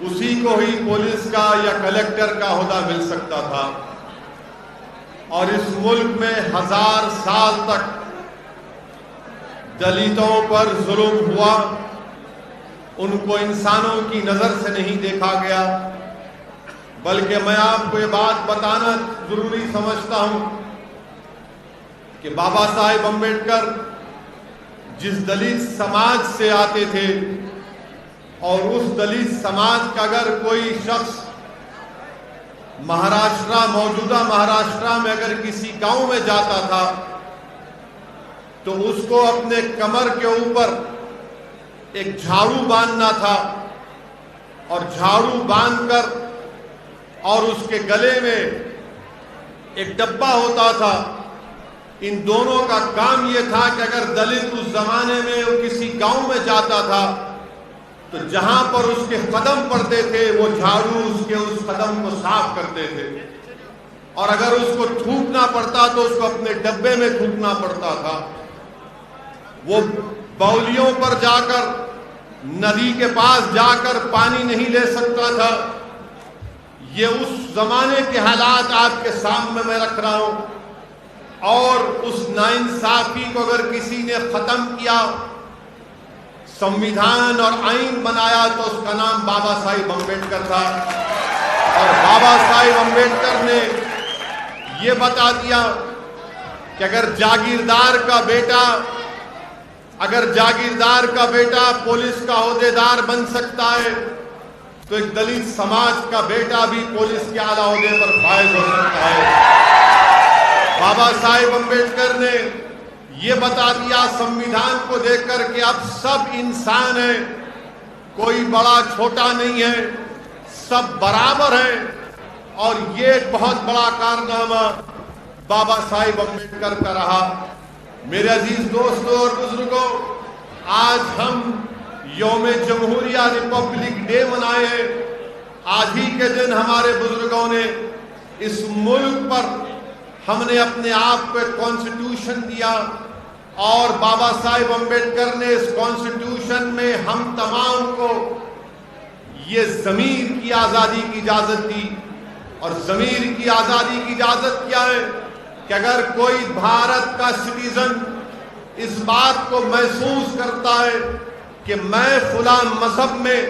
اسی کو ہی پولیس کا یا کلیکٹر کا عہدہ مل سکتا تھا، اور اس ملک میں 1000 سال تک دلتوں پر ظلم ہوا، ان کو انسانوں کی نظر سے نہیں دیکھا گیا۔ بلکہ میں آپ کو یہ بات بتانا ضروری سمجھتا ہوں کہ بابا صاحب امبیڈکر جس دلت سماج سے آتے تھے، اور اس دلت سماج کا اگر کوئی شخص موجودہ مہاراشٹرا میں اگر کسی گاؤں میں جاتا تھا تو اس کو اپنے کمر کے اوپر ایک جھاڑو باندھنا تھا، اور جھاڑو باندھ کر اور اس کے گلے میں ایک ڈبہ ہوتا تھا۔ ان دونوں کا کام یہ تھا کہ اگر دلت اس زمانے میں وہ کسی گاؤں میں جاتا تھا تو جہاں پر اس کے قدم پڑتے تھے وہ جھاڑو اس قدم کو صاف کرتے تھے، اور اگر اس کو تھوکنا پڑتا تو اس کو اپنے ڈبے میں تھوکنا پڑتا تھا۔ وہ باولیوں پر جا کر، ندی کے پاس جا کر پانی نہیں لے سکتا تھا۔ یہ اس زمانے کے حالات آپ کے سامنے میں رکھ رہا ہوں، اور اس ناانصافی کو اگر کسی نے ختم کیا، سمویدھان اور آئین بنایا، تو اس کا نام بابا صاحب امبیڈکر تھا۔ اور بابا صاحب امبیڈکر نے یہ بتا دیا کہ اگر جاگیردار کا بیٹا پولیس کا عہدیدار بن سکتا ہے تو ایک دلت سماج کا بیٹا بھی پولیس کے اعلیٰ عہدے پر فائز ہو سکتا ہے۔ بابا صاحب امبیڈکر نے یہ بتا دیا سمویدھان کو دیکھ کر کہ اب سب انسان ہیں، کوئی بڑا چھوٹا نہیں ہے، سب برابر ہیں، اور یہ ایک بہت بڑا کارنامہ بابا صاحب امبیڈکر کا رہا۔ میرے عزیز دوستوں اور بزرگوں، آج ہم یوم جمہوریہ ریپبلک ڈے منائے ہیں۔ آج ہی کے دن ہمارے بزرگوں نے اس ملک پر، ہم نے اپنے آپ کو ایک کانسٹیٹیوشن دیا، اور بابا صاحب امبیڈکر نے اس کانسٹیٹیوشن میں ہم تمام کو یہ ضمیر کی آزادی کی اجازت دی۔ اور ضمیر کی آزادی کی اجازت کیا ہے کہ اگر کوئی بھارت کا سٹیزن اس بات کو محسوس کرتا ہے کہ میں فلاں مذہب میں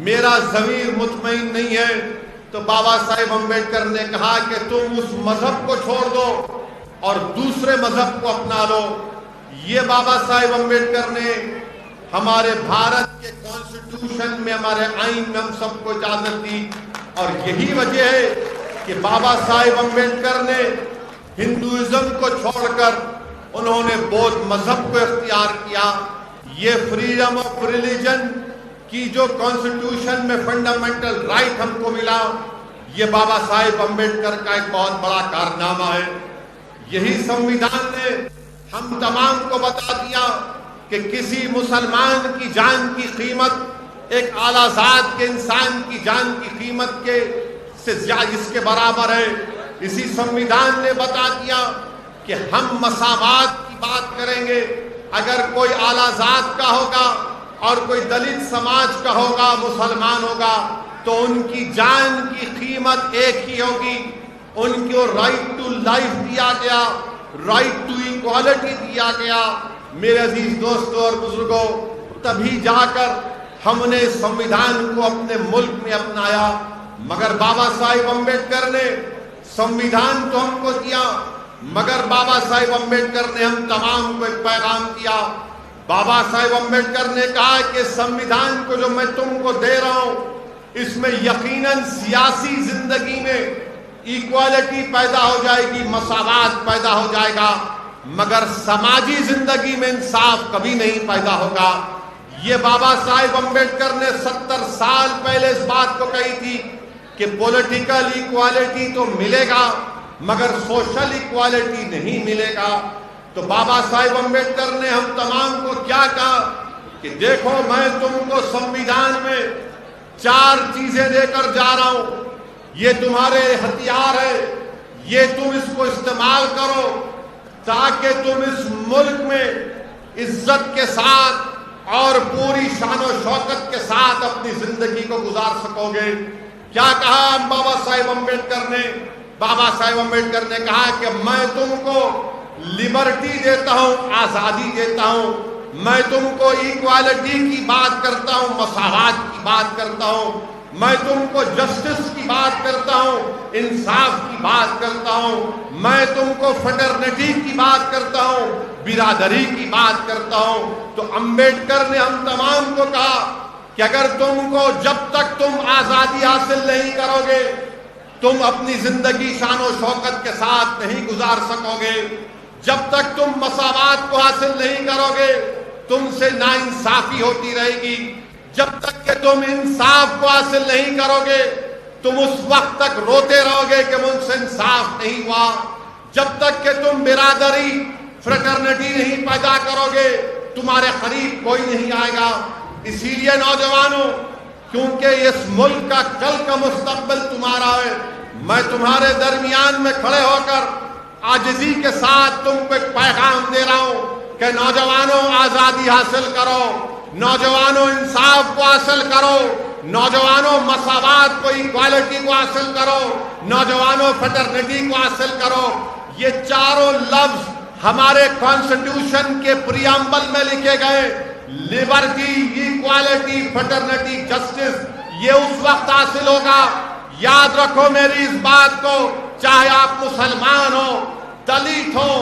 میرا ضمیر مطمئن نہیں ہے، تو بابا صاحب امبیڈکر نے کہا کہ تم اس مذہب کو چھوڑ دو اور دوسرے مذہب کو اپنا لو۔ یہ بابا صاحب امبیڈکر نے ہمارے بھارت کے کانسٹیٹیوشن میں، ہمارے آئین میں ہم سب کو اجازت دی، اور یہی وجہ ہے کہ بابا صاحب امبیڈکر نے ہندوازم کو چھوڑ کر انہوں نے بودھ مذہب کو اختیار کیا۔ یہ فریڈم آف ریلیجن کی جو کانسٹیٹیوشن میں فنڈامنٹل رائٹ ہم کو ملا، یہ بابا صاحب امبیڈکر کا ایک بہت بڑا کارنامہ ہے۔ یہی سمویدھان نے ہم تمام کو بتا دیا کہ کسی مسلمان کی جان کی قیمت ایک اعلیٰ ذات کے انسان کی جان کی قیمت کے سے زیادہ اس کے برابر ہے۔ اسی سمویدھان نے بتا دیا کہ ہم مساوات کی بات کریں گے۔ اگر کوئی اعلیٰ ذات کا ہوگا اور کوئی دلت سماج کا ہوگا، مسلمان ہوگا، تو ان کی جان کی قیمت ایک ہی ہوگی۔ ان کو رائٹ ٹو لائف دیا گیا، رائٹ ٹو ایکوالٹی دیا گیا۔ میرے عزیز دوستوں اور بزرگوں، تبھی جا کر ہم نے سمویدھان کو اپنے ملک میں اپنایا۔ مگر بابا صاحب امبیڈکر نے سمویدھان تو ہم کو دیا، مگر بابا صاحب امبیڈکر نے ہم تمام کو ایک پیغام دیا۔ بابا صاحب امبیڈکر نے کہا کہ سمویدھان کو جو میں تم کو دے رہا ہوں، اس میں یقیناً سیاسی زندگی میں ایکوالٹی پیدا ہو جائے گی، مساوات پیدا ہو جائے گا، مگر سماجی زندگی میں انصاف کبھی نہیں پیدا ہوگا۔ یہ بابا صاحب امبیڈکر نے 70 سال پہلے اس بات کو کہی تھی کہ پولیٹیکل ایکوالٹی تو ملے گا مگر سوشل ایکوالٹی نہیں ملے گا۔ تو بابا صاحب امبیڈکر نے ہم تمام کو کیا کہا کہ دیکھو، میں تم کو سمویدھان میں 4 چیزیں دے کر جا رہا ہوں، یہ تمہارے ہتھیار ہے، یہ تم اس کو استعمال کرو تاکہ تم اس ملک میں عزت کے ساتھ اور پوری شان و شوکت کے ساتھ اپنی زندگی کو گزار سکو گے۔ کیا کہا بابا صاحب امبیڈکر نے؟ بابا صاحب امبیڈکر نے کہا کہ میں تم کو لبرٹی دیتا ہوں، آزادی دیتا ہوں، میں تم کو ایکوالٹی کی بات کرتا ہوں، مساوات کی بات کرتا ہوں، میں تم کو جسٹس کی بات کرتا ہوں، انصاف کی بات کرتا ہوں، میں تم کو فٹرنٹی کی بات کرتا ہوں، برادری کی بات کرتا ہوں۔ تو امبیڈکر نے ہم تمام کو کہا کہ اگر تم کو جب تک تم آزادی حاصل نہیں کرو گے، تم اپنی زندگی شان و شوکت کے ساتھ نہیں گزار سکو گے، جب تک تم مساوات کو حاصل نہیں کرو گے تم سے ناانصافی ہوتی رہے گی، جب تک کہ تم انصاف کو حاصل نہیں کرو گے تم اس وقت تک روتے رہو گے کہ مجھ سے انصاف نہیں ہوا، جب تک کہ تم برادری فریٹرنٹی نہیں پیدا کرو گے تمہارے قریب کوئی نہیں آئے گا۔ اسی لیے نوجوانوں، کیونکہ اس ملک کا کل کا مستقبل تمہارا ہے، میں تمہارے درمیان میں کھڑے ہو کر عاجزی کے ساتھ تم کو ایک پیغام دے رہا ہوں کہ نوجوانوں آزادی حاصل کرو، نوجوانوں انصاف کو حاصل کرو، نوجوانوں مساوات کو، ایکوالٹی کو حاصل کرو، نوجوانوں فٹرنٹی کو حاصل کرو۔ یہ چاروں لفظ ہمارے کانسٹیٹیوشن کے پریامبل میں لکھے گئے، لبرٹی، ایکوالٹی، فٹرنٹی، جسٹس، یہ اس وقت حاصل ہوگا، یاد رکھو میری اس بات کو، چاہے آپ مسلمان ہو، دلت ہو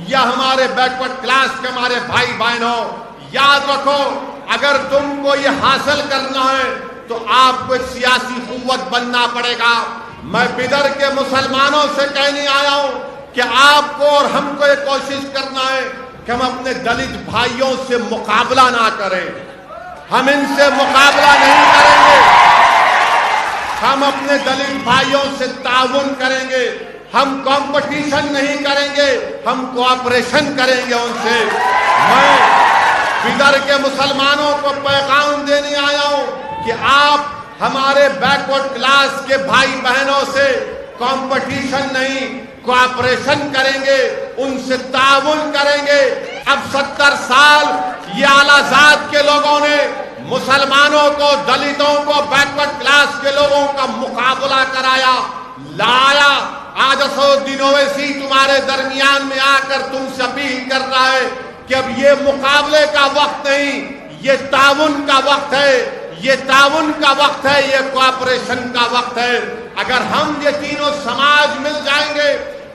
یا ہمارے بیکورڈ کلاس کے ہمارے بھائی بہن ہو، یاد رکھو اگر تم کو یہ حاصل کرنا ہے تو آپ کو ایک سیاسی قوت بننا پڑے گا۔ میں بدر کے مسلمانوں سے کہنے آیا ہوں کہ آپ کو اور ہم کو یہ کوشش کرنا ہے کہ ہم اپنے دلت بھائیوں سے مقابلہ نہ کریں، ہم ان سے مقابلہ نہیں کریں گے، ہم اپنے دلت بھائیوں سے تعاون کریں گے، ہم کمپٹیشن نہیں کریں گے، ہم کوآپریشن کریں گے ان سے۔ میں بدر کے مسلمانوں کو پیغام دینے آیا ہوں کہ آپ ہمارے بیکورڈ کلاس کے بھائی بہنوں سے کمپٹیشن نہیں، کوآپریشن کریں گے، ان سے تعاون کریں گے۔ اب 70 سال یہ اعلیٰ ذات کے لوگوں نے مسلمانوں کو، دلتوں کو، بیکورڈ کلاس کے لوگوں کا مقابلہ کرایا، لایا۔ آج اسدالدین اویسی تمہارے درمیان میں آ کر تم سے اپیل کر رہا ہے کہ اب یہ مقابلے کا وقت نہیں، یہ تعاون کا وقت ہے، یہ تعاون کا وقت ہے، یہ کوآپریشن کا وقت ہے۔ اگر ہم یہ تینوں سماج مل جائیں گے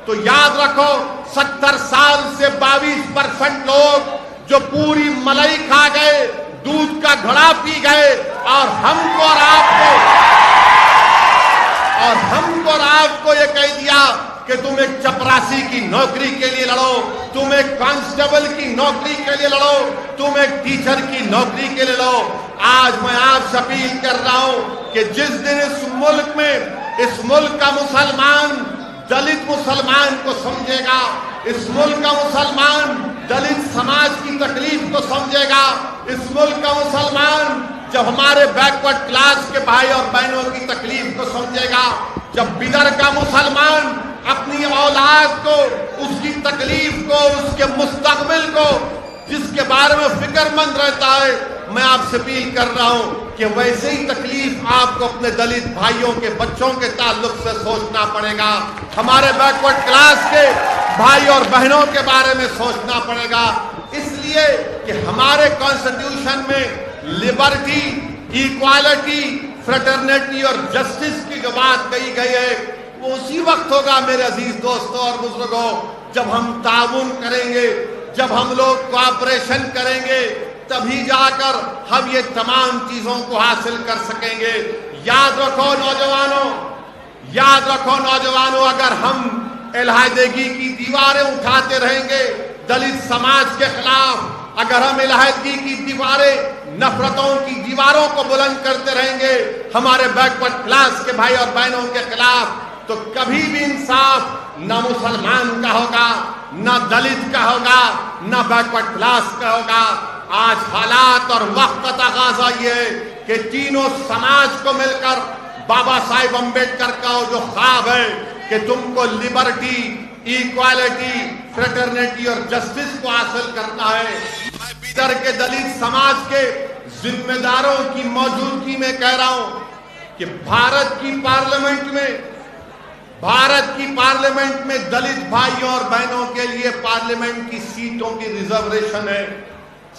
تو یاد رکھو 70 سال سے 22% لوگ جو پوری ملائی کھا گئے، دودھ کا گھڑا پی گئے، اور ہم کو اور آپ کو یہ کہہ دیا کہ تم ایک چپراسی کی نوکری کے لیے لڑو، تم ایک کانسٹیبل کی نوکری کے لیے لڑو، تم ایک ٹیچر کی نوکری کے لیے لڑو۔ آج میں آپ سے اپیل کر رہا ہوں کہ جس دن اس ملک میں، اس ملک کا مسلمان دلت مسلمان کو سمجھے گا، اس ملک کا مسلمان دلت سماج کی تکلیف کو سمجھے گا، اس ملک کا مسلمان جب ہمارے بیکورڈ کلاس کے بھائی اور بہنوں کی تکلیف کو سمجھے گا، جب بدر کا مسلمان اپنی اولاد کو، اس کی تکلیف کو، اس کے مستقبل کو، جس کے بارے میں فکر مند رہتا ہے، میں آپ سے اپیل کر رہا ہوں کہ ویسے ہی تکلیف آپ کو اپنے دلت بھائیوں کے بچوں کے تعلق سے سوچنا پڑے گا، ہمارے بیکورڈ کلاس کے بھائی اور بہنوں کے بارے میں سوچنا پڑے گا، اس لیے کہ ہمارے کانسٹیٹیوشن میں لبرٹی، ایکوالٹی، فریٹرنٹی اور جسٹس کی جو بات کہی گئی ہے وہ اسی وقت ہوگا میرے عزیز دوستوں اور بزرگوں جب ہم تعاون کریں گے، جب ہم لوگ کوآپریشن کریں گے، تبھی جا کر ہم یہ تمام چیزوں کو حاصل کر سکیں گے۔ یاد رکھو نوجوانوں، یاد رکھو نوجوانوں، اگر ہم علیحدگی کی دیواریں اٹھاتے رہیں گے دلت سماج کے خلاف، اگر ہم علیحدگی کی دیواریں، نفرتوں کی دیواروں کو بلند کرتے رہیں گے ہمارے بیکورڈ کلاس کے بھائی اور بہنوں کے خلاف، تو کبھی بھی انصاف نہ مسلمان کا ہوگا، نہ دلت کا ہوگا، نہ بیکورڈ کلاس کا ہوگا۔ آج حالات اور وقت کا تقاضا یہ ہے کہ تینوں سماج کو مل کر بابا صاحب امبیڈکر کا جو خواب ہے کہ تم کو لبرٹی، ایکوالٹی، فریٹرنٹی اور جسٹس کو حاصل کرنا ہے، بیدر کے دلت سماج کے ذمہ داروں کی موجودگی میں کہہ رہا ہوں کہ بھارت کی پارلیمنٹ میں دلت بھائیوں اور بہنوں کے لیے پارلیمنٹ کی سیٹوں کی ریزرویشن ہے.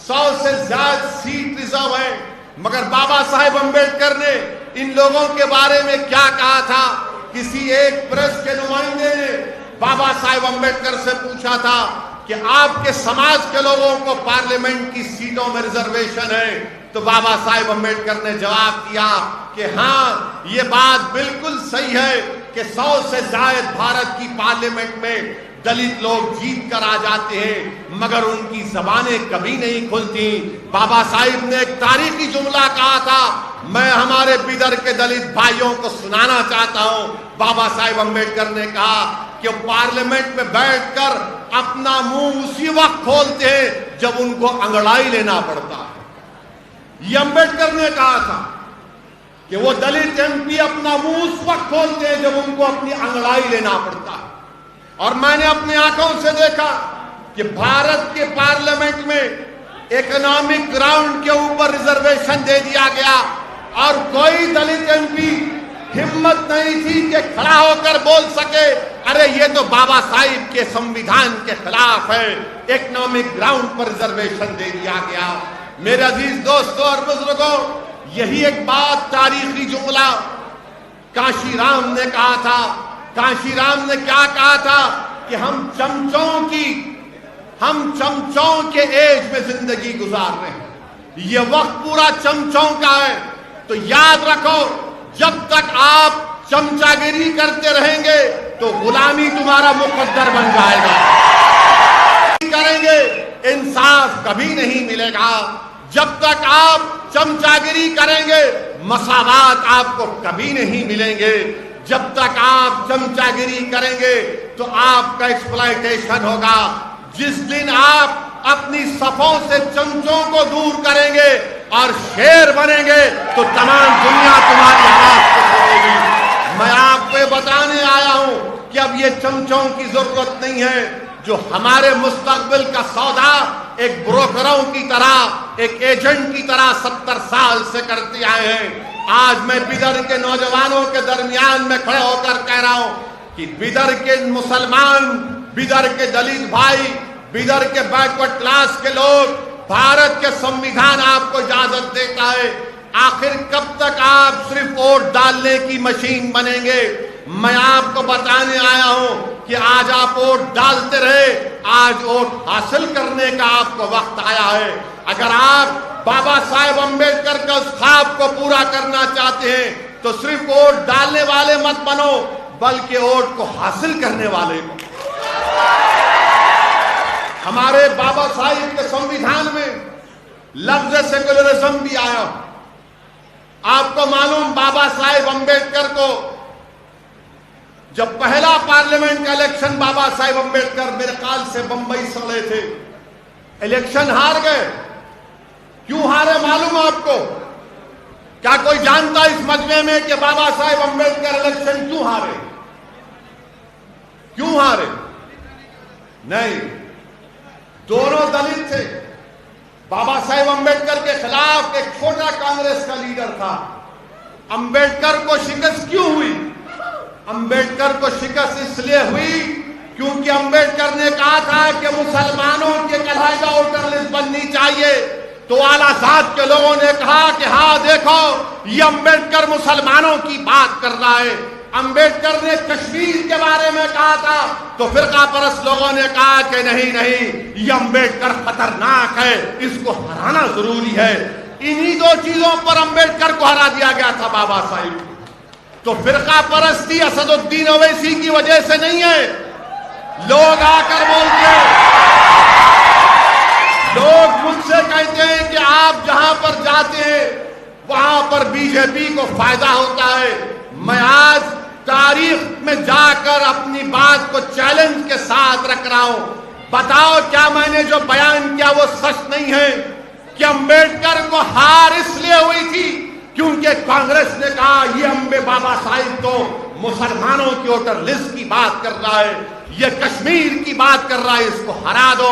100 سے زیادہ سیٹ ریزرو ہے. مگر بابا صاحب امبیڈکر نے ان لوگوں کے بارے میں کیا کہا تھا؟ کسی ایک پریس کے نمائندے نے بابا صاحب امبیڈکر سے پوچھا تھا کہ آپ کے سماج کے لوگوں کو پارلیمنٹ کی سیٹوں میں ریزرویشن ہے. تو بابا صاحب امبیڈکر نے جواب دیا کہ ہاں یہ بات بالکل صحیح ہے کہ 100 سے زائد بھارت کی پارلیمنٹ میں دلت لوگ جیت کر آ جاتے ہیں مگر ان کی زبانیں کبھی نہیں کھلتی. بابا صاحب نے ایک تاریخی جملہ کہا تھا، میں ہمارے بیدر کے دلت بھائیوں کو سنانا چاہتا ہوں. بابا صاحب امبیڈکر نے کہا کہ پارلیمنٹ میں بیٹھ کر اپنا منہ اسی وقت کھولتے ہیں جب ان کو انگڑائی لینا پڑتا ہے. یہ امبیڈکر نے کہا تھا کہ وہ دلت ایم پی اپنا منہ اس وقت کھولتے ہیں جب ان کو اپنی انگڑائی لینا پڑتا ہے. اور میں نے اپنی آنکھوں سے دیکھا کہ بھارت کے پارلیمنٹ میں اکنامک گراؤنڈ کے اوپر ریزرویشن دے دیا گیا اور کوئی دلت ایم پی ہمت نہیں تھی کہ کھڑا ہو کر بول سکے ارے یہ تو بابا صاحب کے سمویدھان کے خلاف ہے، اکنامک گراؤنڈ پر ریزرویشن دے دیا گیا. میرے عزیز دوستوں اور بزرگوں، یہی ایک بات تاریخی جملہ کانشی رام نے کہا تھا. کانشی رام نے کیا کہا تھا کہ ہم چمچوں کے ایج میں زندگی گزار رہے ہیں. یہ وقت پورا چمچوں کا ہے. تو یاد رکھو جب تک آپ چمچا گیری کرتے رہیں گے تو غلامی تمہارا مقدر بن جائے گا. کریں گے انصاف کبھی نہیں ملے گا. جب تک آپ چمچا گیری کریں گے مساوات آپ کو کبھی نہیں ملیں گے. جب تک آپ چمچا گیری کریں گے تو آپ کا ایکسپلائٹیشن ہوگا. جس دن آپ اپنی صفوں سے چمچوں کو دور کریں گے اور شیر بنیں گے تو تمام دنیا تمہاری آواز کو سنے گی. میں آپ کو بتانے آیا ہوں کہ اب یہ چمچوں کی ضرورت نہیں ہے جو ہمارے مستقبل کا سودا ایک بروکروں کی طرح، ایک ایجنٹ کی طرح 70 سال سے کرتے آئے ہیں. آج میں بیدر کے نوجوانوں کے درمیان میں کھڑے ہو کر کہہ رہا ہوں کہ بیدر کے مسلمان، بیدر کے دلت بھائی، بیدر کے بیکورڈ کلاس کے لوگ، بھارت کے سمویدھان آپ کو اجازت دیتا ہے. آخر کب تک آپ صرف ووٹ ڈالنے کی مشین بنیں گے؟ میں آپ کو بتانے آیا ہوں کہ آج آپ ووٹ ڈالتے رہے، آج ووٹ حاصل کرنے کا آپ کو وقت آیا ہے. اگر آپ بابا صاحب امبیڈکر کا اس خواب کو پورا کرنا چاہتے ہیں تو صرف ووٹ ڈالنے والے مت بنو بلکہ ووٹ کو حاصل کرنے والے بنو. ہمارے بابا صاحب کے سمویدھان میں لفظ سیکولرزم بھی آیا. آپ کو معلوم بابا صاحب امبیڈکر کو جب پہلا پارلیمنٹ کا الیکشن بابا صاحب امبیڈکر میرے خیال سے بمبئی سے لڑے تھے، الیکشن ہار گئے. کیوں ہارے معلوم آپ کو؟ کیا کوئی جانتا اس مجمع میں کہ بابا صاحب امبیڈکر الیکشن کیوں ہارے؟ کیوں ہارے؟ نہیں، دونوں دلت تھے. بابا صاحب امبیڈکر کے خلاف ایک چھوٹا کانگریس کا لیڈر تھا. امبیڈکر کو شکست کیوں ہوئی؟ امبیڈکر کو شکست اس لیے ہوئی کیونکہ امبیڈکر نے کہا تھا کہ مسلمانوں کے علیحدہ ووٹر لسٹ بننی چاہیے. تو اعلیٰ ذات کے لوگوں نے کہا کہ ہاں دیکھو یہ امبیڈکر مسلمانوں کی بات کر رہا ہے. امبیڈکر نے کشمیر کے بارے میں کہا تھا تو فرقہ پرست لوگوں نے کہا کہ نہیں یہ امبیڈکر خطرناک ہے، اس کو ہرانا ضروری ہے. انہی دو چیزوں پر امبیڈکر کو ہرا دیا گیا تھا بابا صاحب. تو فرقہ پرستی اسد الدین اویسی کی وجہ سے نہیں ہے. لوگ آ کر بولتے ہیں، لوگ مجھ سے کہتے ہیں کہ آپ جہاں پر جاتے ہیں وہاں پر بی جے پی کو فائدہ ہوتا ہے. میں آج تاریخ میں جا کر اپنی بات کو چیلنج کے ساتھ رکھ رہا ہوں. بتاؤ کیا میں نے جو بیان کیا وہ سچ نہیں ہے کہ امبیڈکر کو ہار اس لیے ہوئی تھی کیونکہ کانگریس نے کہا یہ بابا صاحب تو مسلمانوں کی ووٹر لسٹ کی بات کر رہا ہے، یہ کشمیر کی بات کر رہا ہے، اس کو ہرا دو.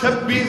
26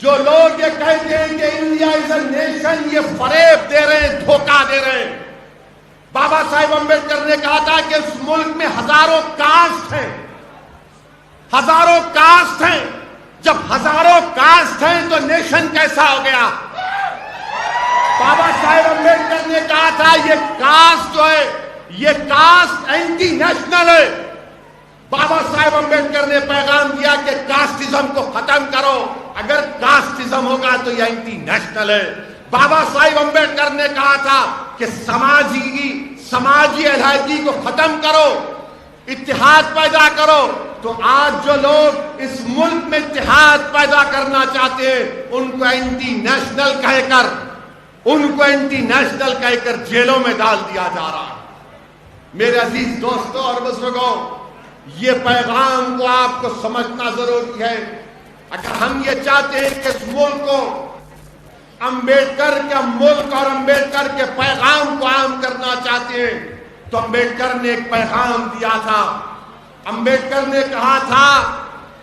جو لوگ یہ کہتے ہیں کہ انڈیا از اے نیشن، یہ فریب دے رہے ہیں، دھوکہ دے رہے ہیں۔ بابا صاحب امبیڈکر نے کہا تھا کہ اس ملک میں ہزاروں کاسٹ ہیں، ہزاروں کاسٹ ہیں۔ جب ہزاروں کاسٹ ہیں تو نیشن کیسا ہو گیا؟ بابا صاحب امبیڈکر نے کہا تھا یہ کاسٹ جو ہے، یہ کاسٹ اینٹی نیشنل ہے۔ بابا صاحب امبیڈکر نے پیغام دیا کہ کاسٹزم کو ختم کرو، اگر کاسٹزم ہوگا تو یہ اینٹی نیشنل ہے۔ بابا صاحب امبیڈکر نے کہا تھا کہ سماجی علیحدگی کو ختم کرو، اتحاد پیدا کرو۔ تو آج جو لوگ اس ملک میں اتحاد پیدا کرنا چاہتے ہیں ان کو اینٹی نیشنل کہہ کر جیلوں میں ڈال دیا جا رہا ہے۔ میرے عزیز دوستوں اور بزرگوں، یہ پیغام کو آپ کو سمجھنا ضروری ہے۔ اگر ہم یہ چاہتے ہیں کہ اس ملک کو امبیڈکر کا ملک اور امبیڈکر کے پیغام کو عام کرنا چاہتے ہیں تو امبیڈکر نے ایک پیغام دیا تھا۔ امبیڈکر نے کہا تھا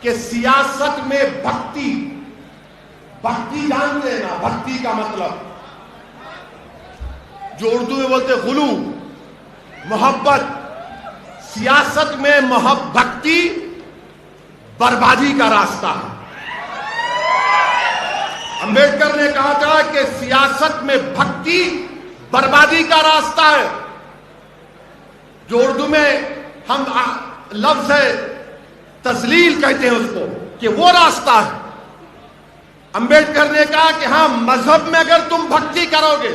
کہ سیاست میں بھکتی جانتے ہیں نا، بھکتی کا مطلب جو اردو میں بولتے غلو، محبت، سیاست میں بھکتی بربادی کا راستہ ہے۔ امبیڈکر نے کہا تھا کہ سیاست میں بھکتی بربادی کا راستہ ہے، جو اردو میں ہم لفظ ہے تذلیل کہتے ہیں اس کو، کہ وہ راستہ ہے۔ امبیڈکر نے کہا کہ ہاں، مذہب میں اگر تم بھکتی کرو گے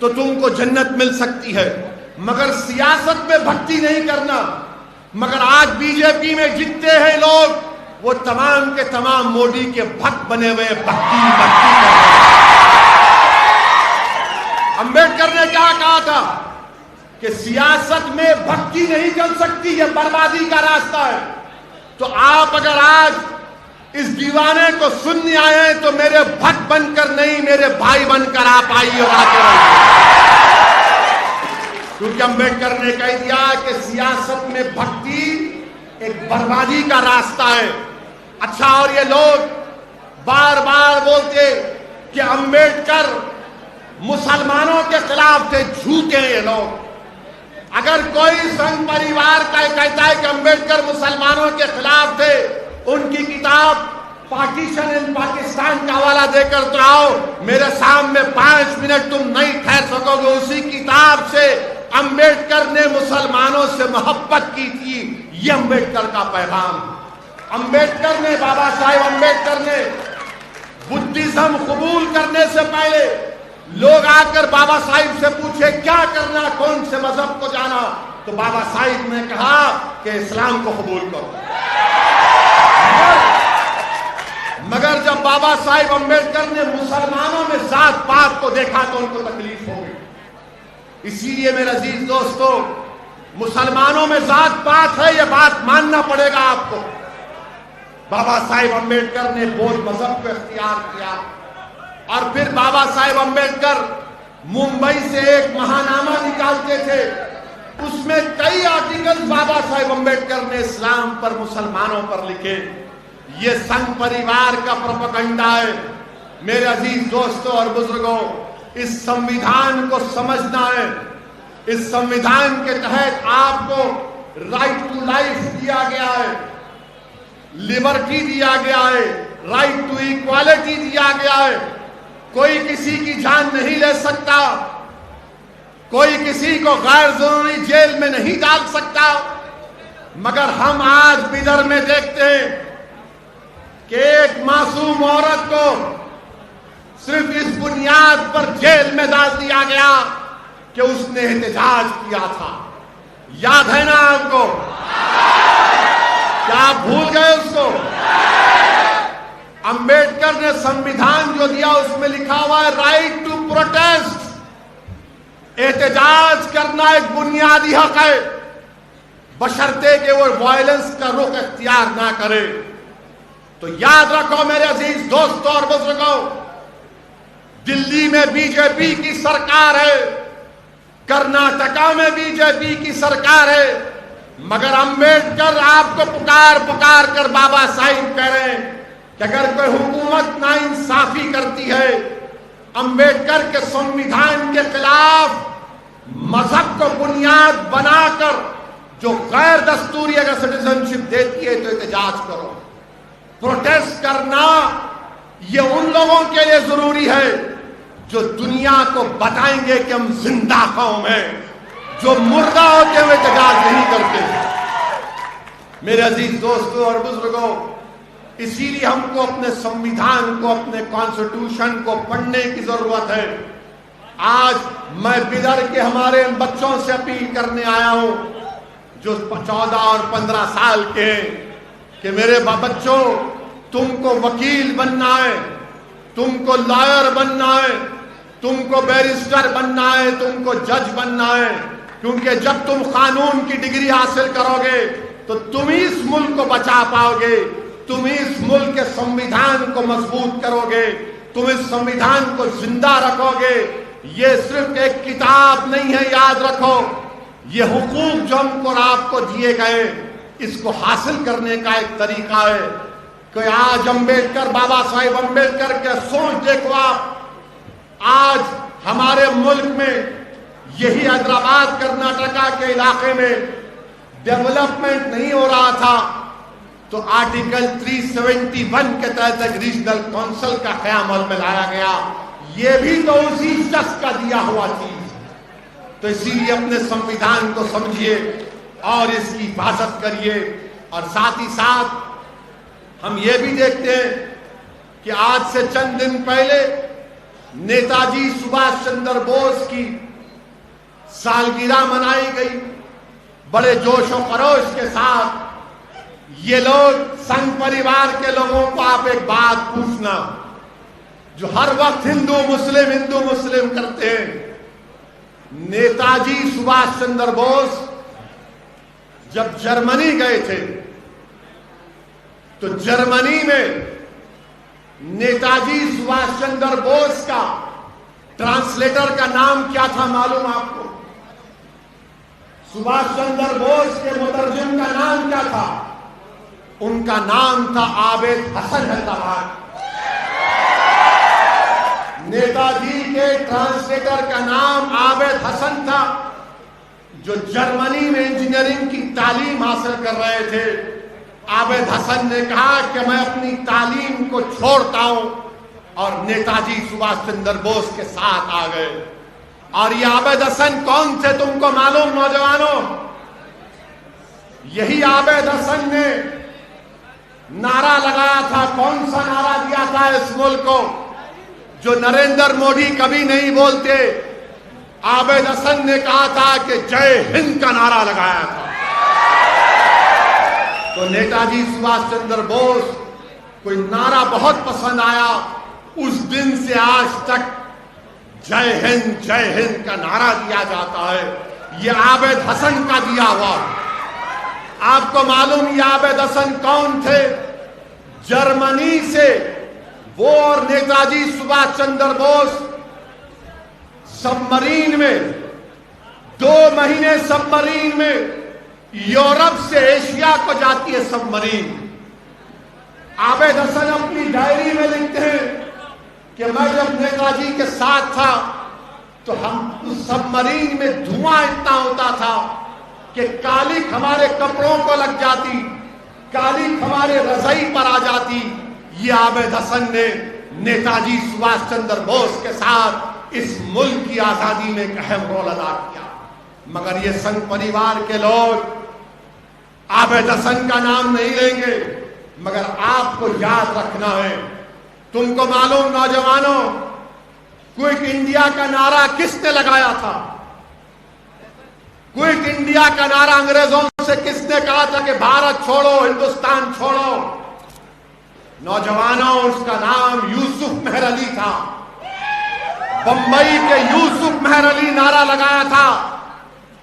تو تم کو جنت مل سکتی ہے، مگر سیاست میں بھکتی نہیں کرنا۔ مگر آج بی جے پی میں جتنے ہیں لوگ وہ تمام کے تمام مودی کے بھکت بنے ہوئے بھکتی کر رہے ہیں۔ امبیڈکر نے کیا کہا تھا کہ سیاست میں بھکتی نہیں چل سکتی، یہ بربادی کا راستہ ہے۔ تو آپ اگر آج اس دیوانے کو سننے آئے ہیں تو میرے بھکت بن کر نہیں، میرے بھائی بن کر آپ آئیے اور آتے رہیے، کیونکہ امبیڈکر نے کہہ دیا کہ سیاست میں بھکتی ایک بربادی کا راستہ ہے۔ اچھا، اور یہ لوگ بار بار بولتے کہ امبیڈکر مسلمانوں کے خلاف تھے، جھوٹے ہیں یہ لوگ۔ اگر کوئی سنگھ پریوار کا کہتا ہے کہ امبیڈکر مسلمانوں کے خلاف تھے، ان کی کتاب پارٹیشن ان پاکستان کا حوالہ دے کر تو آؤ، میرے سامنے 5 منٹ تم نہیں ٹھہر سکو گے۔ اسی کتاب سے امبیڈکر نے مسلمانوں سے محبت کی تھی، یہ امبیڈکر کا پیغام۔ امبیڈکر نے، بابا صاحب امبیڈکر نے بدھزم قبول کرنے سے پہلے لوگ آ کر بابا صاحب سے پوچھے کیا کرنا، کون سے مذہب کو جانا، تو بابا صاحب نے کہا کہ اسلام کو قبول کرو۔ مگر جب بابا صاحب امبیڈکر نے مسلمانوں میں ذات پات کو دیکھا تو ان کو تکلیف ہو گئی۔ اسی لیے میرے عزیز دوستو، مسلمانوں میں ذات پات ہے، یہ بات ماننا پڑے گا آپ کو۔ بابا صاحب امبیڈکر نے بودھ مذہب کو اختیار کیا، اور پھر بابا صاحب امبیڈکر ممبئی سے ایک ماہنامہ نکالتے تھے، اس میں کئی آرٹیکل بابا صاحب امبیڈکر نے اسلام پر، مسلمانوں پر لکھے۔ یہ سنگھ پریوار کا پروپیگنڈا ہے۔ میرے عزیز دوستوں اور بزرگوں، اس سمویدھان کو سمجھنا ہے۔ اس سمویدھان کے تحت آپ کو رائٹ ٹو لائف دیا گیا ہے، لبرٹی دیا گیا ہے، رائٹ ٹو ایکوالٹی دیا گیا ہے۔ کوئی کسی کی جان نہیں لے سکتا، کوئی کسی کو غیر ضروری جیل میں نہیں ڈال سکتا، مگر ہم آج بدر میں دیکھتے ہیں کہ ایک معصوم عورت کو صرف اس بنیاد پر جیل میں ڈال دیا گیا کہ اس نے احتجاج کیا تھا۔ یاد ہے نا آپ کو؟ کیا آپ بھول گئے اس کو؟ امبیڈکر نے سمویدھان جو دیا اس میں لکھا ہوا ہے رائٹ ٹو پروٹیسٹ، احتجاج کرنا ایک بنیادی حق ہے، بشرطے کہ وہ وائلنس کا رخ اختیار نہ کرے۔ تو یاد رکھو میرے عزیز دوستوں اور بزرگوں، دلی میں بی جے پی کی سرکار ہے، کرناٹکا میں بی جے پی کی سرکار ہے، مگر امبیڈکر آپ کو پکار کر بابا صاحب کہہ رہے ہیں کہ اگر کوئی حکومت ناانصافی کرتی ہے، امبیڈکر کے سنویدھان کے خلاف مذہب کو بنیاد بنا کر جو غیر دستوری اگر سٹیزن شپ دیتی ہے تو احتجاج کرو. پروٹیسٹ کرنا یہ ان لوگوں کے لیے ضروری ہے جو دنیا کو بتائیں گے کہ ہم زندہ قوم ہیں، جو مردہ ہوتے ہوئے احتجاج نہیں کرتے. میرے عزیز دوستوں اور بزرگوں، اسی لیے ہم کو اپنے سنویدھان کو، اپنے کانسٹیٹیوشن کو پڑھنے کی ضرورت ہے. آج میں بدر کے ہمارے بچوں سے اپیل کرنے آیا ہوں جو 14 اور 15 سال کے ہیں کہ میرے بچوں، تم کو وکیل بننا ہے، تم کو لائر بننا ہے، تم کو بیرسٹر بننا ہے، تم کو جج بننا ہے، کیونکہ جب تم قانون کی ڈگری حاصل کرو گے تو تم ہی اس ملک کو بچا پاؤ گے، تم ہی اس ملک کے سنویدھان کو مضبوط کرو گے، تم اس سنویدھان کو زندہ رکھو گے. یہ صرف ایک کتاب نہیں ہے، یاد رکھو، یہ حقوق جو ہم کو اور آپ کو دیے گئے اس کو حاصل کرنے کا ایک طریقہ ہے. کہ آج امبیڈکر، بابا صاحب امبیڈکر کے سوچ دیکھو آپ، آج ہمارے ملک میں یہی حیدرآباد کرناٹکا کے علاقے میں ڈیولپمنٹ نہیں ہو رہا تھا تو آرٹیکل 371 کے تحت ایک ریجنل کونسل کا قیام عمل میں لایا گیا. یہ بھی تو اسی شخص کا دیا ہوا چیز. تو اسی لیے اپنے سنویدھان کو سمجھیے اور اس کی حفاظت کریے. اور ساتھ ہی ساتھ ہم یہ بھی دیکھتے ہیں کہ آج سے چند دن پہلے نیتا جی سبھاش چندر بوس کی سالگرہ منائی گئی بڑے جوش و خروش کے ساتھ. یہ لوگ سنگھ پریوار کے لوگوں کو آپ ایک بات پوچھنا، جو ہر وقت ہندو مسلم کرتے ہیں. نیتا جی سبھاش چندر بوس جب جرمنی گئے تھے تو جرمنی میں نیتا جی سبھاش چندر بوس کا ٹرانسلیٹر کا نام کیا تھا معلوم آپ کو؟ سبھاش چندر بوس کے مترجم کا نام کیا تھا؟ ان کا نام تھا عابد حسن حیدرآباد. نیتا جی کے ٹرانسلیٹر کا نام عابد حسن تھا، جو جرمنی میں انجینئرنگ کی تعلیم حاصل کر رہے تھے. عابد حسن نے کہا کہ میں اپنی تعلیم کو چھوڑتا ہوں، اور نیتا جی سبھاش چندر بوس کے ساتھ آ گئے. اور یہ عابد حسن کون تھے تم کو معلوم نوجوانوں؟ یہی عابد حسن نے نعرہ لگایا تھا. کون سا نعرہ دیا تھا اس ملک کو جو نریندر مودی کبھی نہیں بولتے؟ عابد حسن نے کہا تھا کہ جے ہند کا نعرہ لگایا تھا. تو نیتا جی سبھاش چندر بوس کوئی نعرہ بہت پسند آیا. اس دن سے آج تک جے ہند کا نعرہ دیا جاتا ہے. یہ عابد حسن کا دیا ہوا. آپ کو معلوم یہ عابد حسن کون تھے؟ جرمنی سے وہ اور نیتا جی سبھاش چندر بوس سب مرین میں 2 مہینے سب مرین میں یورپ سے ایشیا کو جاتی ہے سب مرین. عابد حسن اپنی ڈائری میں لکھتے ہیں کہ میں جب نیتا جی کے ساتھ تھا تو ہم اس سب مرین میں دھواں اتنا ہوتا تھا کہ کالک ہمارے کپڑوں کو لگ جاتی، کالک ہمارے رضائی پر آ جاتی. یہ عابد حسن نے نیتا جی سبھاش چندر بوس کے ساتھ اس ملک کی آزادی میں ایک اہم رول ادا کیا. مگر یہ سنگھ پریوار کے لوگ عابد حسن کا نام نہیں لیں گے. مگر آپ کو یاد رکھنا ہے، تم کو معلوم نوجوانوں، کوئٹ انڈیا کا نعرہ کس نے لگایا تھا؟ کوئٹ انڈیا کا نعرہ انگریزوں سے کس نے کہا تھا کہ بھارت چھوڑو، ہندوستان چھوڑو؟ نوجوانوں، اس کا نام یوسف مہر علی تھا. بمبئی کے یوسف مہر علی نعرہ لگایا تھا،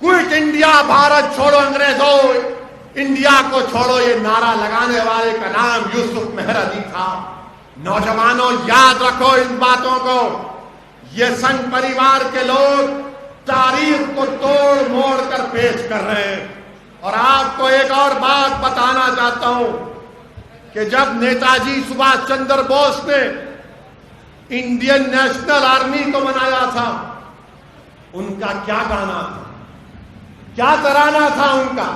کوئٹ انڈیا، بھارت چھوڑو، انگریزوں انڈیا کو چھوڑو. یہ نعرہ لگانے والے کا نام یوسف مہر علی تھا. نوجوانوں، یاد رکھو ان باتوں کو. یہ سنگھ پریوار کے لوگ تاریخ کو توڑ موڑ کر پیش کر رہے ہیں. اور آپ کو ایک اور بات بتانا چاہتا ہوں کہ کہ جب نیتا جی سبھاش چندر بوس نے انڈین نیشنل آرمی کو بنایا تھا، ان کا کیا گانا تھا، کیا ترانہ تھا ان کا؟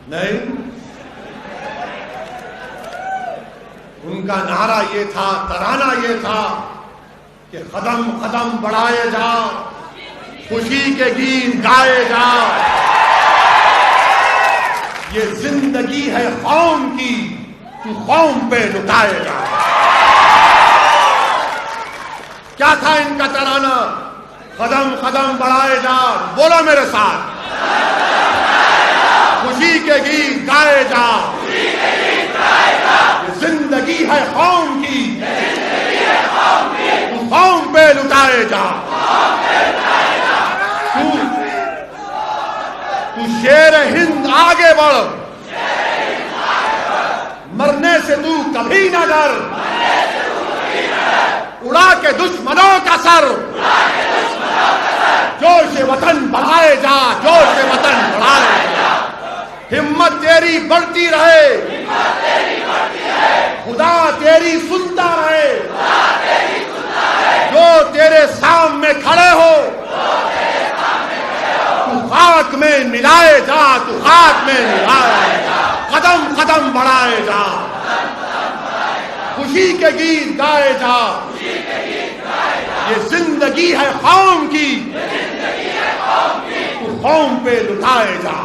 نہیں، ان کا نعرہ یہ تھا، ترانہ یہ تھا کہ قدم قدم بڑھائے جا، خوشی کے گیت گائے جا، یہ زندگی ہے قوم کی، تو قوم پہ لٹائے جا۔ کیا تھا ان کا ترانہ؟ قدم قدم بڑھائے جا، بولو میرے ساتھ، خوشی کے گیت گائے جا، یہ زندگی ہے قوم کی، تو قوم پہ لٹائے جا۔ تو شیر ہند آگے بڑھ، مرنے سے تو کبھی نہ ڈر، اڑا کے دشمنوں کا سر، جوش وطن بڑھائے جا، جوش وطن بڑھائے جا، ہمت تیری بڑھتی رہے، خدا تیری سنتا رہے، جو تیرے سامنے کھڑے ہو تو خاک میں ملائے جا، تو خاک میں ملائے جا، قدم قدم بڑھائے جا، خوشی کے گیت گائے جا، یہ زندگی ہے قوم کی، تو قوم پہ لٹائے جا۔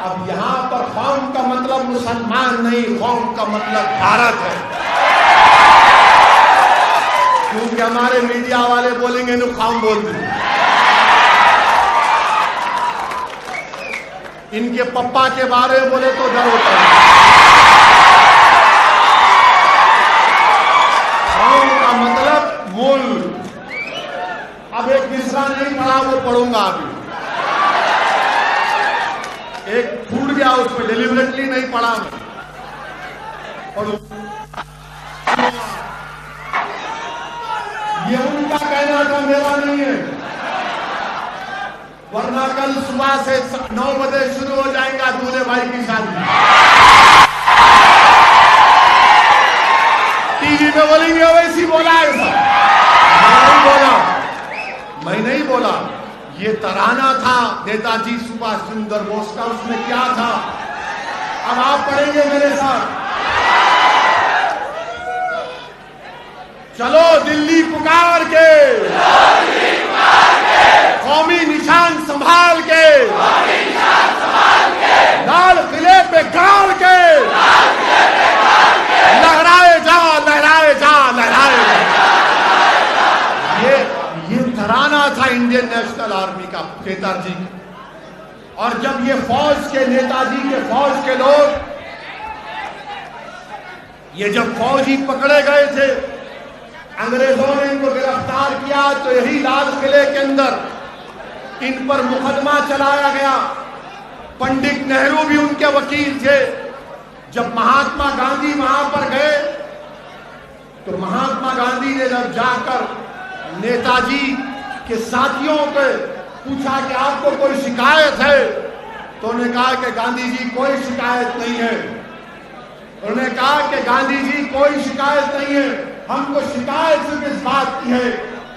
اب یہاں پر قوم کا مطلب مسلمان نہیں، قوم کا مطلب بھارت ہے، کیونکہ ہمارے میڈیا والے بولیں گے نو قوم بول دیں، ان کے پپا کے بارے میں بولے تو ڈر ہوتا ہے۔ قوم کا مطلب ملک۔ اب ایک مصرع نہیں پڑھا، وہ پڑھوں گا ابھی، ایک پھوٹ گیا اس میں، ڈیلیبریٹلی نہیں پڑھا میں، پڑھوں۔ یہ ان کا کہنا تھا، میرا نہیں ہے، ورنہ کل صبح سے 9 بجے شروع ہو جائیں گا دولہے بھائی کی شادی، ٹی وی پہ بولیں گے ویسی بولا ایسا، میں نہیں بولا، یہ ترانہ تھا نیتا جی سبھاش چندر بوس کا، اس میں کیا تھا؟ اب آپ پڑھیں گے میرے ساتھ، چلو دلی پکار کے، قومی نشان سنبھال کے، لال قلعے پہ گاڑ کے، لہرائے جا لہرائے جا لہرائے جا۔ یہ ترانہ تھا انڈین نیشنل آرمی کا، کیتر جی۔ اور جب یہ فوج کے نیتا جی کے فوج کے لوگ، یہ جب فوجی پکڑے گئے تھے، انگریزوں نے ان کو گرفتار کیا، تو یہی لال قلعے کے اندر ان پر مقدمہ چلایا گیا۔ پنڈت نہرو بھی ان کے وکیل تھے۔ جب مہاتما گاندھی وہاں پر گئے تو مہاتما گاندھی نے جب جا کر نیتا جی کے ساتھیوں کو پوچھا کہ آپ کو کوئی شکایت ہے، تو انہوں نے کہا کہ گاندھی جی کوئی شکایت نہیں ہے۔ انہوں نے کہا کہ گاندھی جی کوئی شکایت نہیں ہے، ہم کو شکایت صرف اس بات کی ہے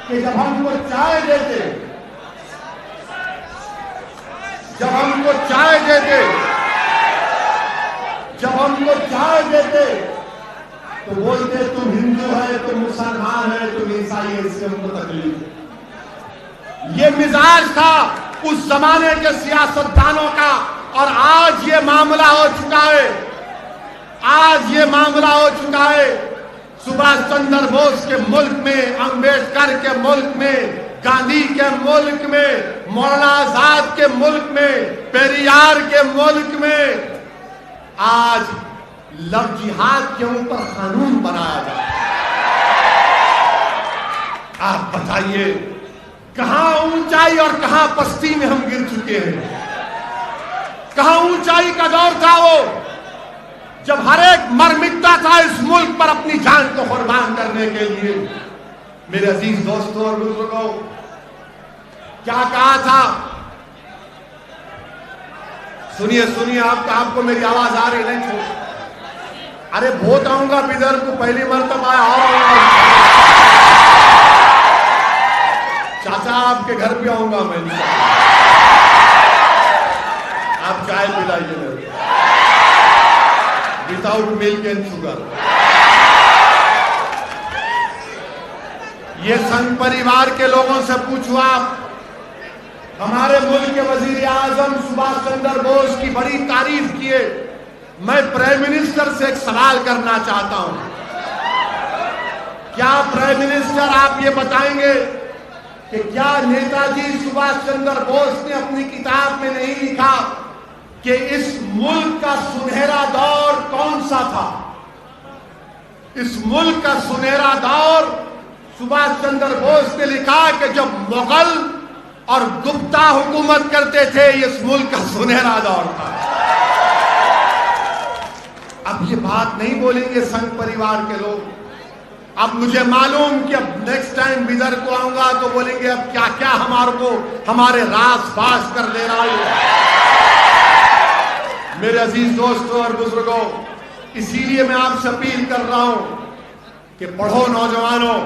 کہ جب ہم کو چائے دیتے، جب ہم کو چائے دیتے تو بولتے تم ہندو ہے، تم مسلمان ہے، تم عیسائی ہے، اس سے ہم کو تکلیف ہے۔ یہ مزاج تھا اس زمانے کے سیاستدانوں کا، اور آج یہ معاملہ ہو چکا ہے، آج یہ معاملہ ہو چکا ہے۔ سبھاش چندر بوس کے ملک میں، امبیڈکر کے ملک میں، گاندھی کے ملک میں، مولانا آزاد کے ملک میں، پیریار کے ملک میں آج لو جہاد کے اوپر قانون بنایا جاتا ہے۔ آپ بتائیے کہاں اونچائی اور کہاں پستی میں ہم گر چکے ہیں؟ کہاں اونچائی کا دور تھا وہ جب ہر ایک مر مٹتا تھا اس ملک پر اپنی جان کو قربان کرنے کے لیے۔ میرے عزیز دوستوں اور بزرگوں، کیا کہا تھا سنیے سنیے، آپ کو میری آواز آ رہی نہیں؟ چھوڑ، ارے بہت آؤں گا بدر کو، پہلی مرتبہ اور چاچا آپ کے گھر پہ آؤں گا میں، آپ چائے پلائیے میرے وداؤٹ ملک اینڈ شوگر۔ یہ سنگھ پریوار کے لوگوں سے پوچھو، آپ ہمارے ملک کے وزیر اعظم سبھاش چندر بوس کی بڑی تعریف کیے، میں پرائم منسٹر سے ایک سوال کرنا چاہتا ہوں، کیا پرائم منسٹر آپ یہ بتائیں گے کہ کیا نیتا جی سبھاش چندر بوس نے اپنی کتاب میں نہیں لکھا کہ اس ملک کا سنہرا دور کون سا تھا؟ اس ملک کا سنہرا دور سبھاش چندر بوس نے لکھا کہ جب مغل اور گپتا حکومت کرتے تھے، اس ملک کا سنہرا دور تھا۔ اب یہ بات نہیں بولیں گے سنگھ پریوار کے لوگ۔ اب مجھے معلوم کہ اب نیکسٹ ٹائم بدر کو آؤں گا تو بولیں گے اب کیا کیا ہمارے راز فاش کر دے رہا ہے۔ میرے عزیز دوستوں اور بزرگوں، اسی لیے میں آپ سے اپیل کر رہا ہوں کہ پڑھو نوجوانوں،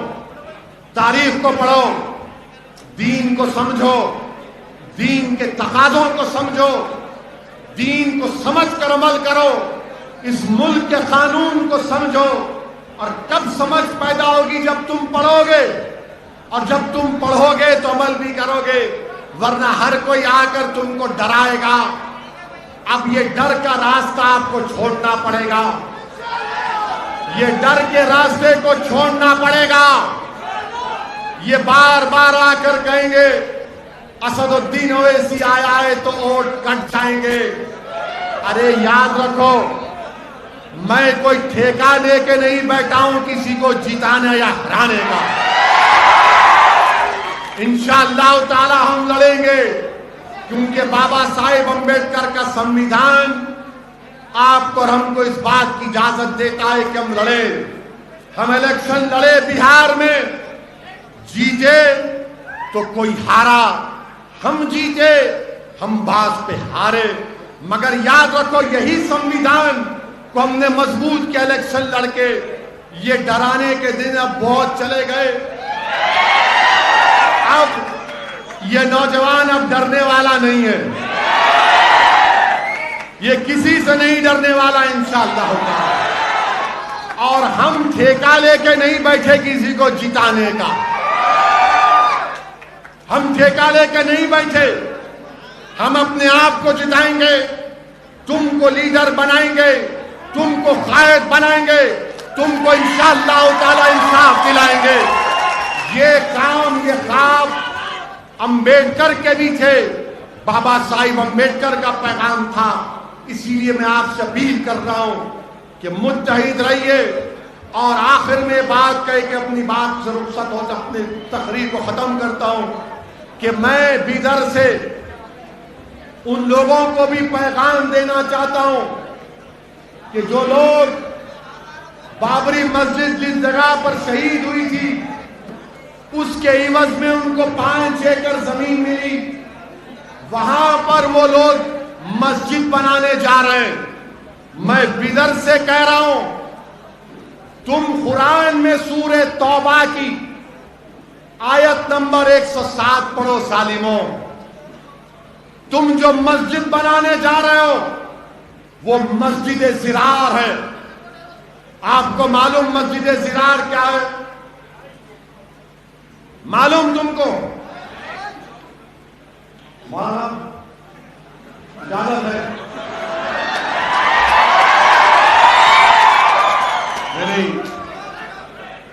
تاریخ کو پڑھو، دین کو سمجھو، دین کے تقاضوں کو سمجھو، دین کو سمجھ کر عمل کرو، اس ملک کے قانون کو سمجھو۔ اور کب سمجھ پیدا ہوگی؟ جب تم پڑھو گے، اور جب تم پڑھو گے تو عمل بھی کرو گے، ورنہ ہر کوئی آ کر تم کو ڈرائے گا۔ اب یہ ڈر کا راستہ آپ کو چھوڑنا پڑے گا، یہ ڈر کے راستے کو چھوڑنا پڑے گا۔ یہ بار بار آ کر کہیں گے اسد الدین اویسی آیا ہے تو ووٹ کٹ جائیں گے۔ ارے یاد رکھو، میں کوئی ٹھیکہ لے کے نہیں بیٹھا ہوں کسی کو جتانے یا ہرانے کا۔ انشاءاللہ تعالی ہم لڑیں گے، کیونکہ بابا صاحب امبیڈکر کا سنویدھان آپ کو اور ہم کو اس بات کی اجازت دیتا ہے کہ ہم لڑیں۔ ہم الیکشن لڑے بہار میں، جیتے تو کوئی ہارا، ہم جیتے ہم باز پہ ہارے، مگر یاد رکھو یہی سنویدھان کو ہم نے مضبوط کیا الیکشن لڑ کے۔ یہ ڈرانے کے دن اب بہت چلے گئے، اب یہ نوجوان اب ڈرنے والا نہیں ہے، یہ کسی سے نہیں ڈرنے والا انشاءاللہ ہوگا۔ اور ہم ٹھیکہ لے کے نہیں بیٹھے کسی کو جتانے کا، ہم ٹھیکہ لے کے نہیں بیٹھے، ہم اپنے آپ کو جتائیں گے، تم کو لیڈر بنائیں گے، تم کو قائد بنائیں گے، تم کو انشاءاللہ تعالی انصاف دلائیں گے۔ یہ کام، یہ خواب امبیڈکر کے بھی تھے، بابا صاحب امبیڈکر کا پیغام تھا۔ اسی لیے میں آپ سے اپیل کر رہا ہوں کہ متحد رہیے۔ اور آخر میں بات کہہ کے اپنی بات سے رخصت ہو، اپنی تقریر کو ختم کرتا ہوں کہ میں بیدر سے ان لوگوں کو بھی پیغام دینا چاہتا ہوں کہ جو لوگ بابری مسجد جس جگہ پر شہید ہوئی تھی، اس کے عوض میں ان کو 5 ایکڑ زمین ملی، وہاں پر وہ لوگ مسجد بنانے جا رہے ہیں۔ میں بدر سے کہہ رہا ہوں، تم قرآن میں سورہ توبہ کی آیت نمبر 107 پڑھو ظالموں۔ تم جو مسجد بنانے جا رہے ہو وہ مسجد زرار ہے۔ آپ کو معلوم مسجد زرار کیا ہے؟ معلوم تم کو؟ مولانا اجازت ہے؟ نہیں،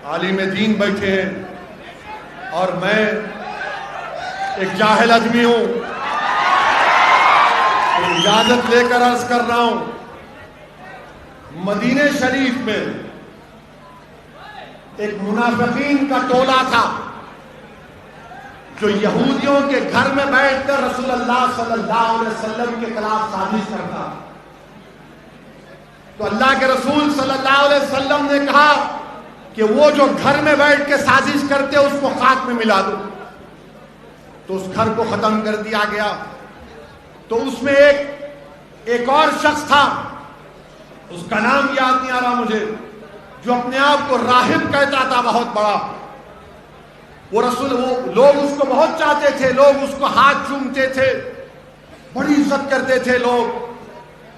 عالم دین بیٹھے ہیں اور میں ایک جاہل آدمی ہوں، تو اجازت لے کر عرض کر رہا ہوں۔ مدینہ شریف میں ایک منافقین کا ٹولہ تھا جو یہودیوں کے گھر میں بیٹھ کر رسول اللہ صلی اللہ علیہ وسلم کے خلاف سازش کرتا۔ تو اللہ کے رسول صلی اللہ علیہ وسلم نے کہا کہ وہ جو گھر میں بیٹھ کے سازش کرتے اس کو خاک میں ملا دو۔ تو اس گھر کو ختم کر دیا گیا۔ تو اس میں ایک ایک اور شخص تھا، اس کا نام یاد نہیں آ رہا مجھے، جو اپنے آپ کو راہب کہتا تھا، بہت بڑا. وہ لوگ اس کو بہت چاہتے تھے، لوگ اس کو ہاتھ چومتے تھے، بڑی عزت کرتے تھے لوگ.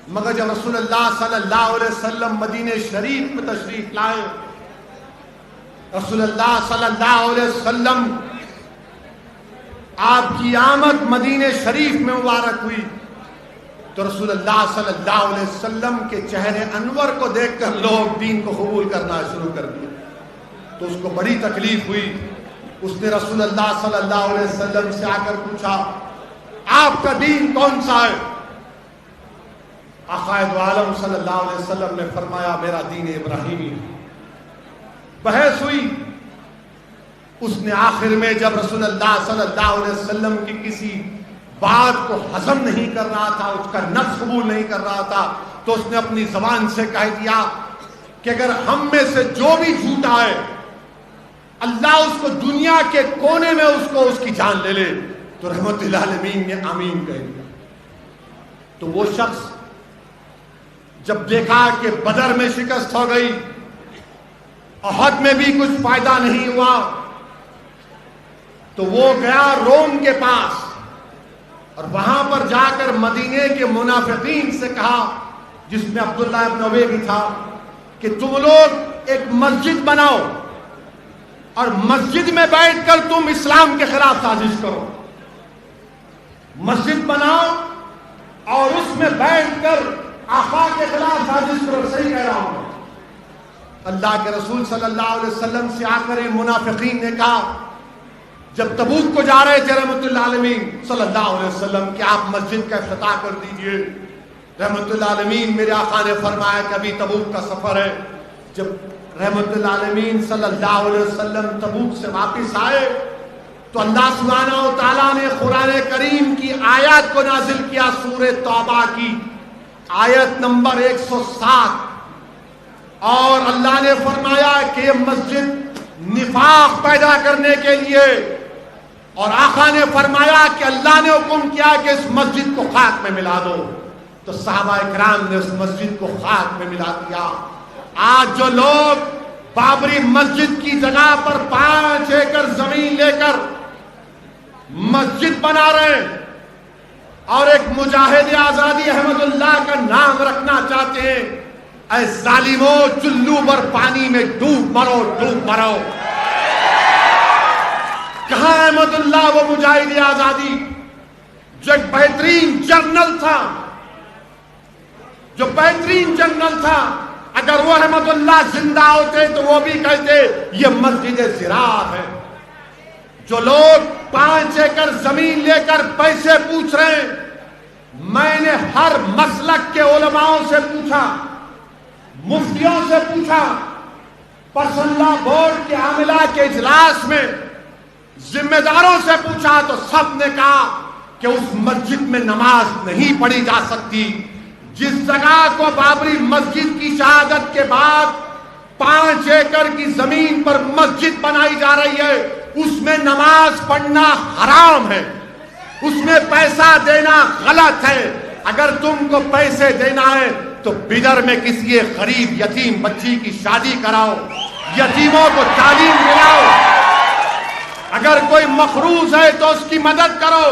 مگر جب رسول اللہ صلی اللہ علیہ وسلم مدینہ شریف میں تشریف لائے، رسول اللہ صلی اللہ علیہ وسلم آپ کی آمد مدینہ شریف میں مبارک ہوئی تو رسول اللہ صلی اللہ علیہ وسلم کے چہرے انور کو دیکھ کر لوگ دین کو قبول کرنا شروع کر دیا. تو اس کو بڑی تکلیف ہوئی. اس نے رسول اللہ صلی اللہ علیہ وسلم سے آ کر پوچھا، آپ کا دین کون سا ہے؟ آقا دو عالم صلی اللہ علیہ وسلم نے فرمایا، میرا دین ابراہیمی ہے. بحث ہوئی. اس نے آخر میں جب رسول اللہ صلی اللہ علیہ وسلم کی کسی بات کو ہضم نہیں کر رہا تھا، اس کا نفس قبول نہیں کر رہا تھا، تو اس نے اپنی زبان سے کہہ دیا کہ اگر ہم میں سے جو بھی جھوٹا ہے، اللہ اس کو دنیا کے کونے میں اس کی جان لے لے. تو رحمت للعالمین نے آمین کہہ دیا. تو وہ شخص جب دیکھا کہ بدر میں شکست ہو گئی، احد میں بھی کچھ فائدہ نہیں ہوا، تو وہ گیا روم کے پاس اور وہاں پر جا کر مدینے کے منافقین سے کہا، جس میں عبداللہ ابن ابی بھی تھا، کہ تم لوگ ایک مسجد بناؤ اور مسجد میں بیٹھ کر تم اسلام کے خلاف سازش کرو. مسجد بناؤ اور اس میں بیٹھ کر آقا کے خلاف سازش کرو. صحیح کہہ رہا ہوں. اللہ کے رسول صلی اللہ علیہ وسلم سے آ کر منافقین نے کہا، جب تبوک کو جا رہے تھے رحمت اللہ عالمین صلی اللہ علیہ وسلم کہ آپ مسجد کا افتتاح کر دیجئے، رحمت اللہ عالمین میرے آقا نے فرمایا کہ ابھی تبوک کا سفر ہے. جب رحمت اللہ عالمین صلی اللہ علیہ وسلم تبوک سے واپس آئے تو اللہ سبحانہ و تعالیٰ نے قرآن کریم کی آیات کو نازل کیا، سورہ توبہ کی آیت نمبر 107، اور اللہ نے فرمایا کہ یہ مسجد نفاق پیدا کرنے کے لیے، اور آقا نے فرمایا کہ اللہ نے حکم کیا کہ اس مسجد کو خاک میں ملا دو. تو صحابہ اکرام نے اس مسجد کو خاک میں ملا دیا. آج جو لوگ بابری مسجد کی جگہ پر 5 ایکڑ زمین لے کر مسجد بنا رہے ہیں اور ایک مجاہد آزادی احمد اللہ کا نام رکھنا چاہتے ہیں، اے ظالموں، چلو بر پانی میں ڈوب مرو، ڈوب مرو. کہاں احمد اللہ وہ مجاہد آزادی جو ایک بہترین جنرل تھا، جو بہترین جنرل تھا؟ اگر وہ احمد اللہ زندہ ہوتے تو وہ بھی کہتے یہ مسجد زراعت ہے. جو لوگ 5 ایکڑ زمین لے کر پیسے پوچھ رہے ہیں، میں نے ہر مسلک کے علماء سے پوچھا، مفتیوں سے پوچھا، پرسنل بورڈ کے عاملہ کے اجلاس میں ذمہ داروں سے پوچھا، تو سب نے کہا کہ اس مسجد میں نماز نہیں پڑھی جا سکتی. جس جگہ کو بابری مسجد کی شہادت کے بعد 5 ایکڑ کی زمین پر مسجد بنائی جا رہی ہے، اس میں نماز پڑھنا حرام ہے، اس میں پیسہ دینا غلط ہے. اگر تم کو پیسے دینا ہے تو بدر میں کسی غریب یتیم بچی کی شادی کراؤ، یتیموں کو تعلیم دلاؤ. اگر کوئی مقروض ہے تو اس کی مدد کرو،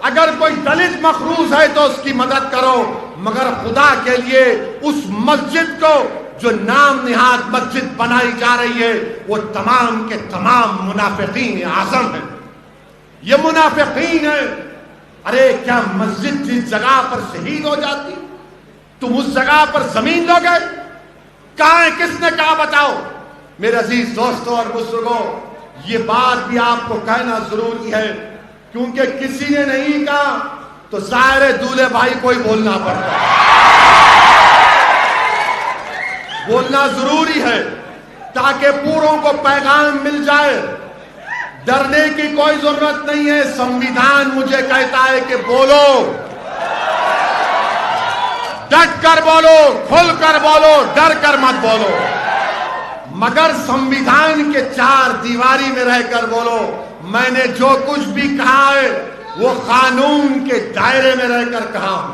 اگر کوئی دلت مقروض ہے تو اس کی مدد کرو. مگر خدا کے لیے اس مسجد کو جو نام نہاد مسجد بنائی جا رہی ہے وہ تمام کے تمام منافقین اعظم ہیں. یہ منافقین ہیں. ارے کیا مسجد جس جگہ پر شہید ہو جاتی تم اس جگہ پر زمین لو گے؟ کہاں ہے؟ کس نے کہا؟ بتاؤ. میرے عزیز دوستوں اور بزرگوں، یہ بات بھی آپ کو کہنا ضروری ہے، کیونکہ کسی نے نہیں کہا تو ظاہر دولے بھائی کو ہی بولنا پڑتا ہے. بولنا ضروری ہے تاکہ پوروں کو پیغام مل جائے. ڈرنے کی کوئی ضرورت نہیں ہے. سنویدھان مجھے کہتا ہے کہ بولو، ڈٹ کر بولو، کھل کر بولو، ڈر کر مت بولو. مگر سنویدھان کے 4 دیواری میں رہ کر بولو. میں نے جو کچھ بھی کہا ہے وہ قانون کے دائرے میں رہ کر کہا ہوں.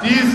30